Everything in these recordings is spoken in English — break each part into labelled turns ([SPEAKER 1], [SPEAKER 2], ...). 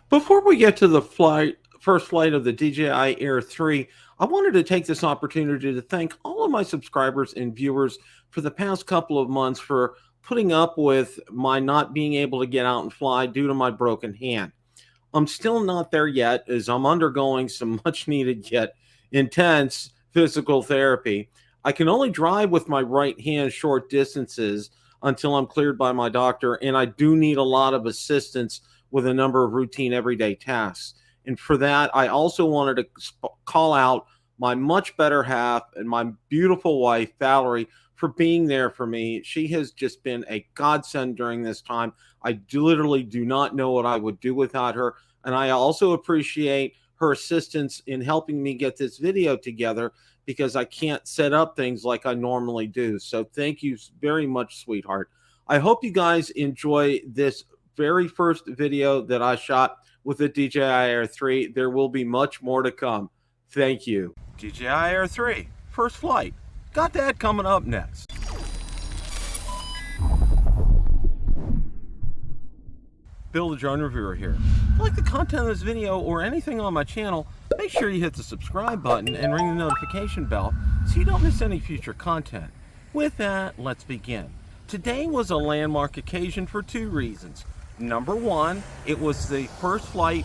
[SPEAKER 1] Before we get to the first flight of the DJI Air 3, I wanted to take this opportunity to thank all of my subscribers and viewers for the past couple of months for putting up with my not being able to get out and fly due to my broken hand. I'm still not there yet, as I'm undergoing some much needed yet intense physical therapy. I can only drive with my right hand short distances until I'm cleared by my doctor, and I do need a lot of assistance with a number of routine everyday tasks. And for that, I also wanted to call out my much better half and my beautiful wife, Valerie, for being there for me. She has just been a godsend during this time. Literally do not know what I would do without her. And I also appreciate her assistance in helping me get this video together because I can't set up things like I normally do. So thank you very much, sweetheart. I hope you guys enjoy this very first video that I shot with the DJI Air 3. There will be much more to come. Thank you. DJI Air 3, first flight. Got that coming up next. Bill the Drone Reviewer here. If you like the content of this video or anything on my channel, make sure you hit the subscribe button and ring the notification bell so you don't miss any future content. With that, let's begin. Today was a landmark occasion for two reasons. Number one, it was the first flight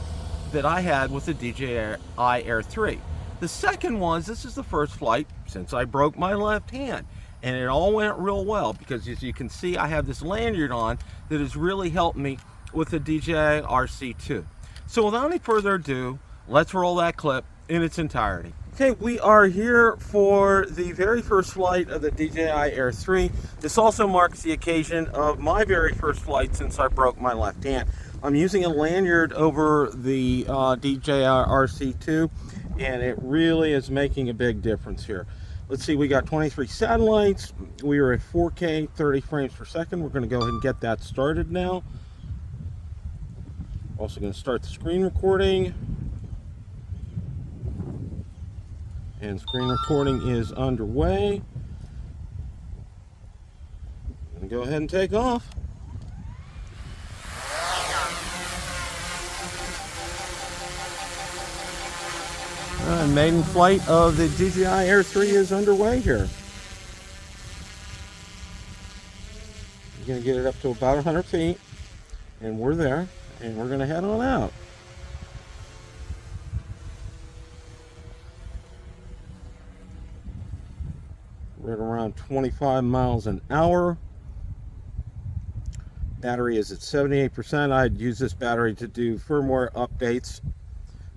[SPEAKER 1] that I had with the DJI Air 3. The second was, this is the first flight since I broke my left hand. And it all went real well because, as you can see, I have this lanyard on that has really helped me with the DJI RC2. So without any further ado, let's roll that clip in its entirety. Okay, we are here for the very first flight of the DJI Air 3. This also marks the occasion of my very first flight since I broke my left hand. I'm using a lanyard over the DJI RC2, and it really is making a big difference here. Let's see, we got 23 satellites. We are at 4K, 30 frames per second. We're going to go ahead and get that started now. Also going to start the screen recording. And screen recording is underway. I'm going to go ahead and take off. Maiden flight of the DJI Air 3 is underway here. We're going to get it up to about 100 feet, and we're there, and we're going to head on out. We're at around 25 miles an hour. Battery is at 78%. I'd use this battery to do firmware updates,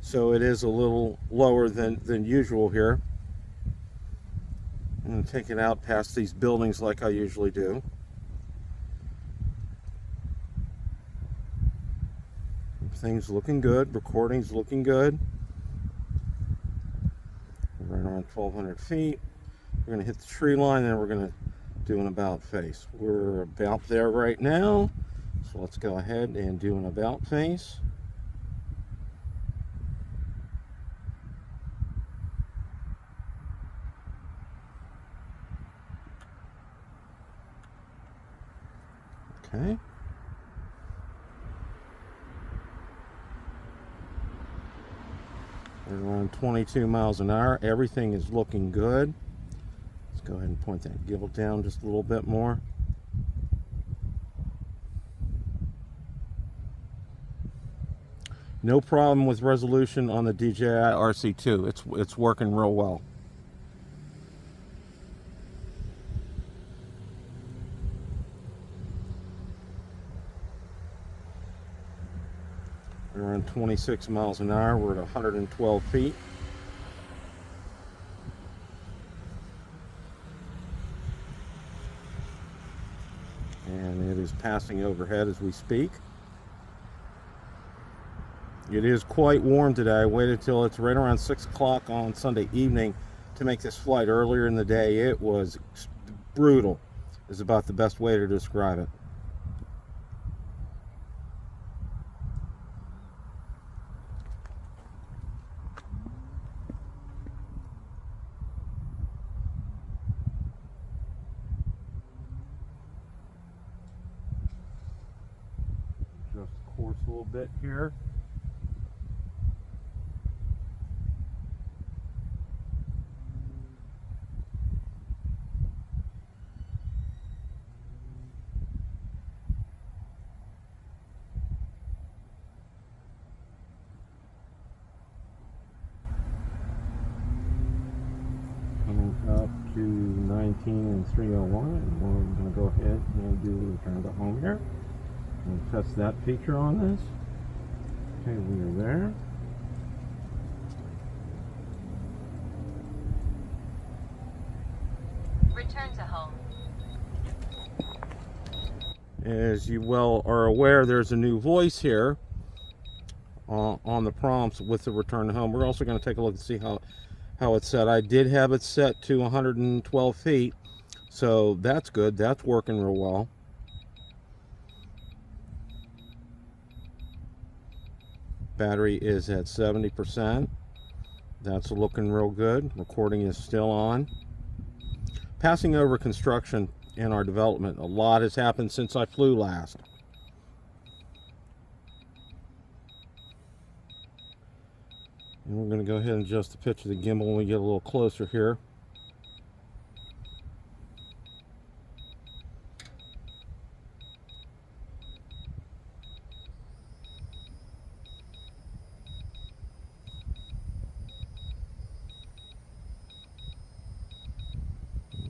[SPEAKER 1] so it is a little lower than usual here. I'm going to take it out past these buildings like I usually do. Everything's looking good. Recording's looking good. We're right around 1,200 feet. We're going to hit the tree line, and then we're going to do an about face. We're about there right now, so let's go ahead and do an about face. Okay. We're around 22 miles an hour. Everything is looking good. Let's go ahead and point that gimbal down just a little bit more. No problem with resolution on the DJI RC2. It's working real well. We're around 26 miles an hour. We're at 112 feet. And it is passing overhead as we speak. It is quite warm today. I waited till it's right around 6 o'clock on Sunday evening to make this flight. Earlier in the day, it was brutal, is about the best way to describe it. Adjust the course a little bit here. to 19 and 301, and we're going to go ahead and do return to home here. And test that feature on this. Okay, we are there.
[SPEAKER 2] Return to home.
[SPEAKER 1] As you well are aware, there's a new voice here on the prompts with the return to home. We're also going to take a look and see how it's set. I did have it set to 112 feet, so that's good. That's working real well. Battery is at 70%. That's looking real good. Recording is still on. Passing over construction in our development. A lot has happened since I flew last. And we're going to go ahead and adjust the pitch of the gimbal when we get a little closer here.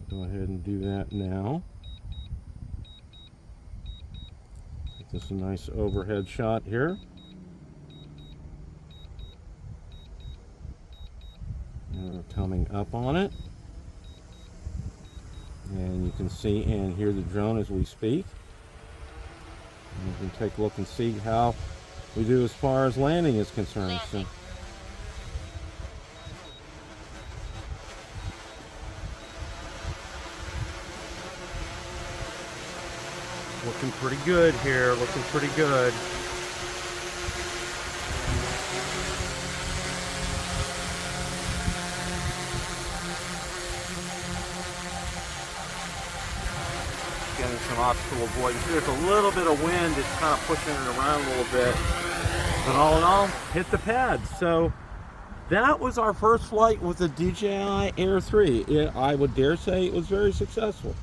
[SPEAKER 1] Go ahead and do that now. Take this a nice overhead shot here. And we're coming up on it. And you can see and hear the drone as we speak. And you can take a look and see how we do as far as landing is concerned. So, looking pretty good here, looking pretty good. Getting some obstacle avoidance. There's a little bit of wind, it's kind of pushing it around a little bit. But all in all, hit the pad. So that was our first flight with the DJI Air 3. I would dare say it was very successful.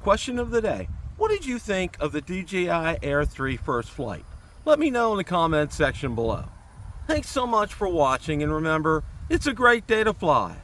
[SPEAKER 1] Question of the day. What did you think of the DJI Air 3 first flight? Let me know in the comments section below. Thanks so much for watching, and remember, it's a great day to fly.